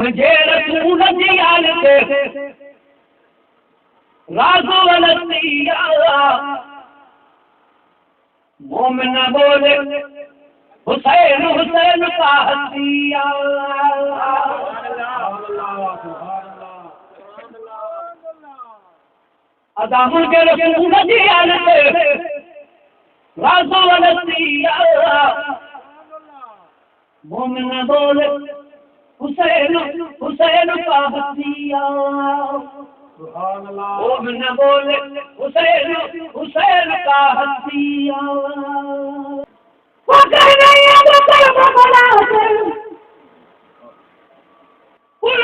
मुझे रसूल जी आलते राजो वलसिया मोमिन बोले हुसैन हुसैन का हसिया अदा मुझे रसूल जी आलते राजो वलसिया मोमिन बोले हुसैन हुसैन का हसिया मोमिन बोले हुसैन हुसैन का हसिया वो कह रही है वो कलम बना है कुल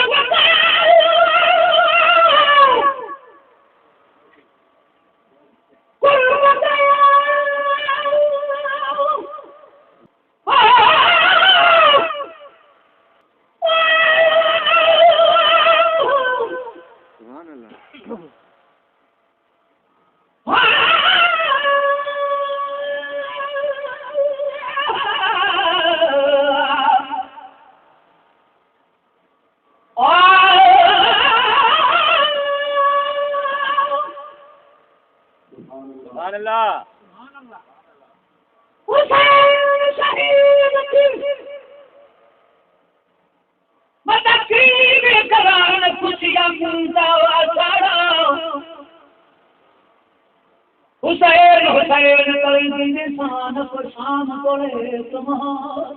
हुसैन हुसैन करेंगे निशान पर शाम पड़े तुम्हार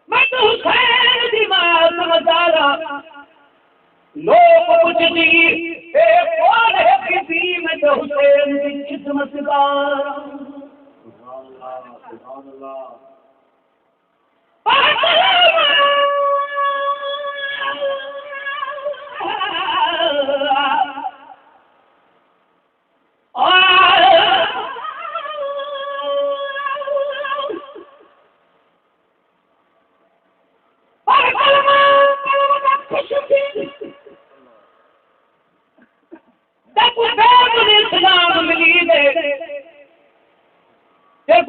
मैं तो हुसैन दिमाग मजारा लोग कुछ दी कौन है किसी में तो हुसैन की खिदमतगार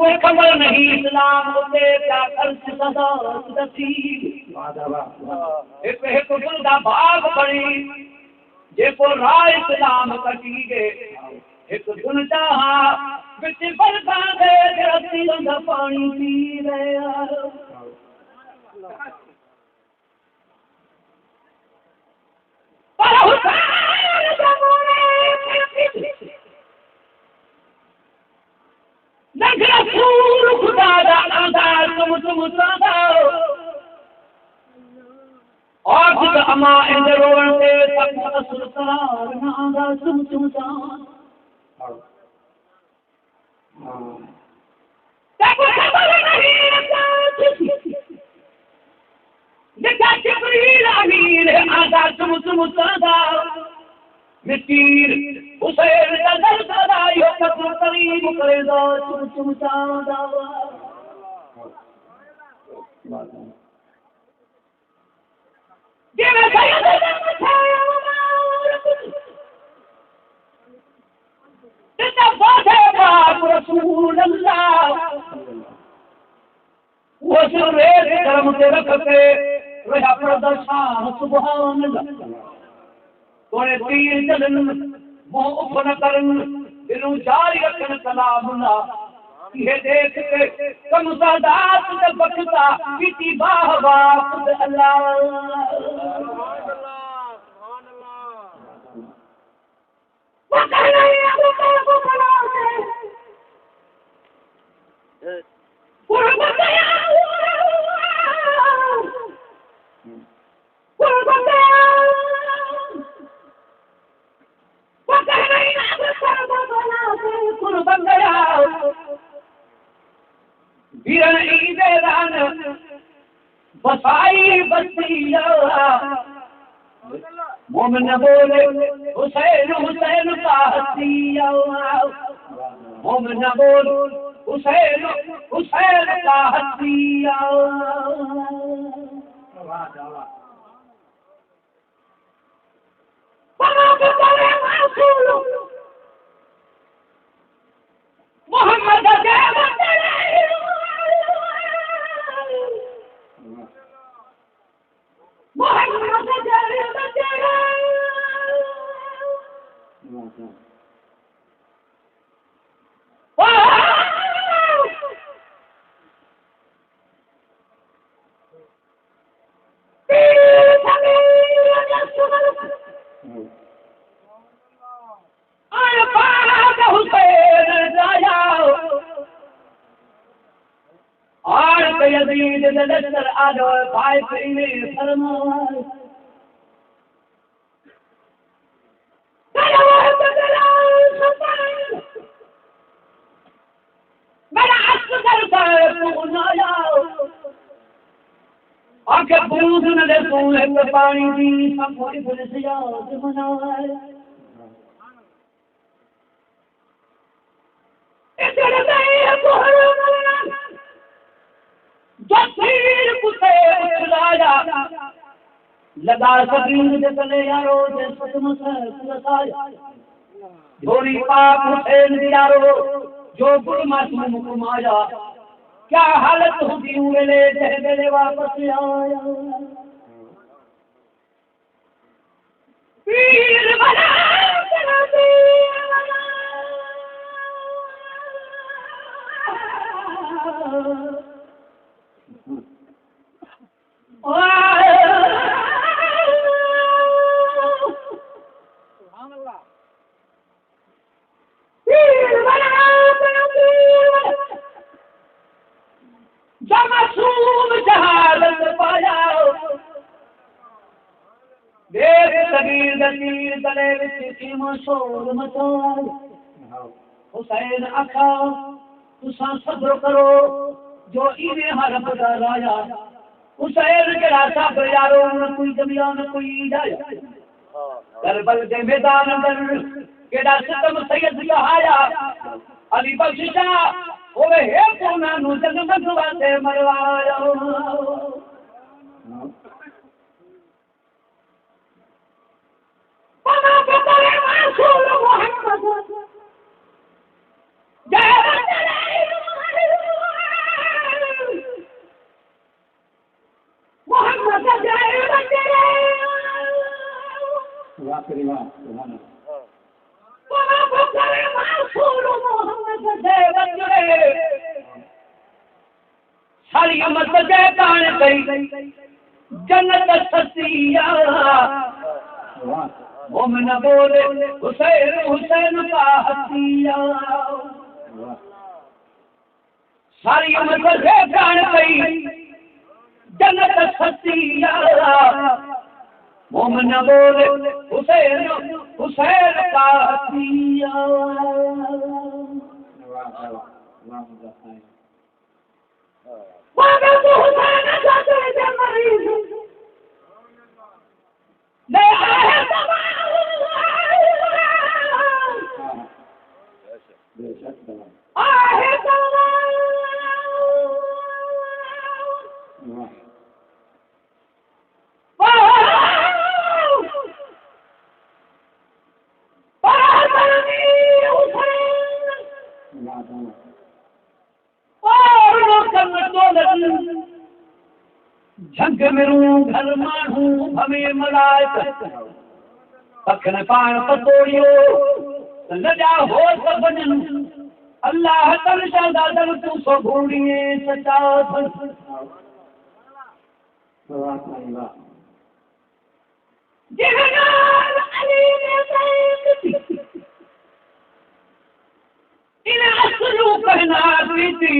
कोई खबर नहीं इस्लाम से क्या कर सदा दसी एक गुलदा बाग बड़ी जे को राय इस्लाम कटी गे एक गुन चाहा बिच बरसा दे रती दा पानी पी रहे रसूल खुदा दा आदा तुम सादा और खुद अमा इन रोवन से तक सुल्तान ना आदा तुम जान तब खबर नहीं देखा जिब्रील अमीर आदा तुम सादा मिस्कीर हुसैन का दर सदाई हो कब्र करीब करे दो तुम चांदा जिवे सैयद जितना बात है बाप रसूल अल्लाह वो सुरे कर्म के रखते रहा प्रदर्शन सुभान अल्लाह तोड़े तीर चलन वो उपन करन दिलों जारी रखन कलामुल्ला ये देख के कम सादात ने बखता किती बाह बाप अल्लाह वो कहना है वो बना दे कुर्बान गया कुर्बान गया कुर्बान गया वीरन ईदेदान बसाई बस्तिया मोमिन बोले हुसैन हुसैन का हसिया मोमिन बोले हुसैन हुसैन का हसिया दलस्तर आदो भाई प्रेमे फरमाए मेरा असगर पर तू ना जाओ आके बूंद न दे तू एक पानी दी सब कोई पुलिस याद मनाए इधर नहीं कोहरा मरना जसीर कुते उछलाया लगा सकीन दे तले यारो दे सतम से कुसाया धोरी पाप हुसैन यारो जो गुरु मासूम कुमाया क्या हालत होगी उड़े दे वापस आया पीर बना मासूम जहालत पाया देख सगीर दतीर गले विच कीमा शोर मचाया हुसैन आखा तुसा सब्र करो जो इने हरफ दा राया हुसैन जड़ा सब यारो न कोई जमिया न कोई डाया करबल के मैदान अंदर केड़ा सितम सैयद कहाया अली बख्शा ओवे हे कोना नु जन्नत वास्ते मरवायो पना पतरे मासूम मोहम्मद जय मोहम्मद जय बंदे वाह परिवार सुभान पना पतरे मासूम मोहम्मद जय बंदे सारी उम्मत जय तान गई जन्नत सतिया मोमिन बोले हुसैन हुसैन का हतिया सारी उम्मत जय तान गई जन्नत सतिया मोमिन बोले हुसैन हुसैन का हतिया वादा तो हुसैन जाते थे मरीज ले आए आहे झंग मिरूं घर मानू हमें मलाइक पखन पाण पतोड़ियो लजा हो सबन अल्लाह तरशा दादर तू सो घूड़िए सचा जहनार अली ने सैकती इन असलू कहना बीती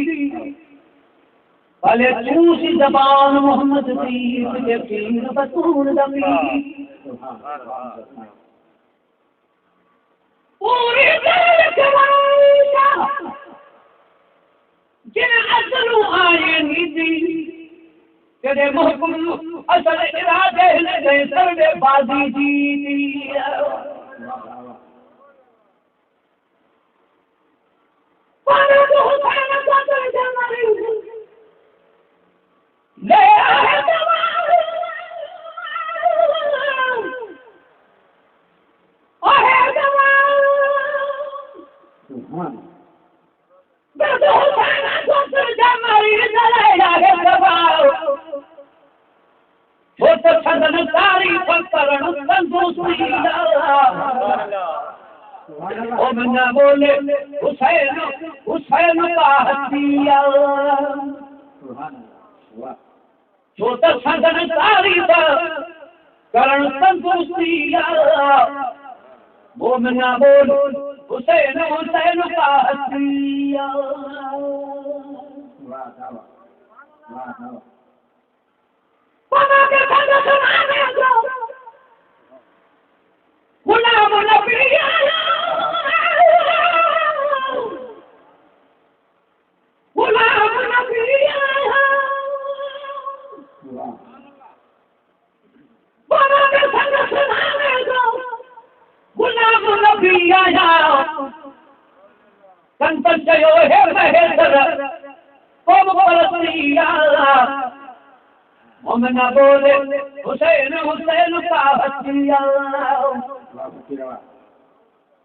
भले चूसी जबान मोहम्मद दीप के पीर बतूर दमी पूरी दिल कराईया जिन असलू आए नीति तेरे मुहकुम असल इरादे ने गए सरदे बाजी जीती पाने तो हुसैन का दर्जा मरी ले आए जवान ओहे जवान दर्द हुसैन को दर्जा मरी ले आए जवान वो तो सदन सारी फकरण संतोषी ओ मन्ना बोले हुसैन हुसैन का हतिया जो तो सदन सारी करण संतुष्टिया वो मन्ना बोले हुसैन हुसैन का हतिया सुनाने दो गुलाम नबी आया गुलाम नबी आया बाबा के संग सुनाने दो गुलाम नबी आया संत जयो हे महेंद्र कौम परस्तिया मोमना बोले हुसैन हुसैन का हसिया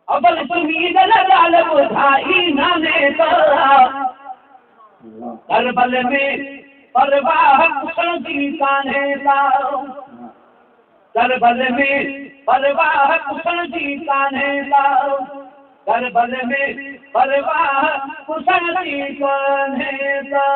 अबल सुमीद लगाल बुझाई नाने का करबल में परवाह कुशन की कान्हे का करबल में परवाह कुशन की कान्हे का करबल में परवाह कुशन की कान्हे का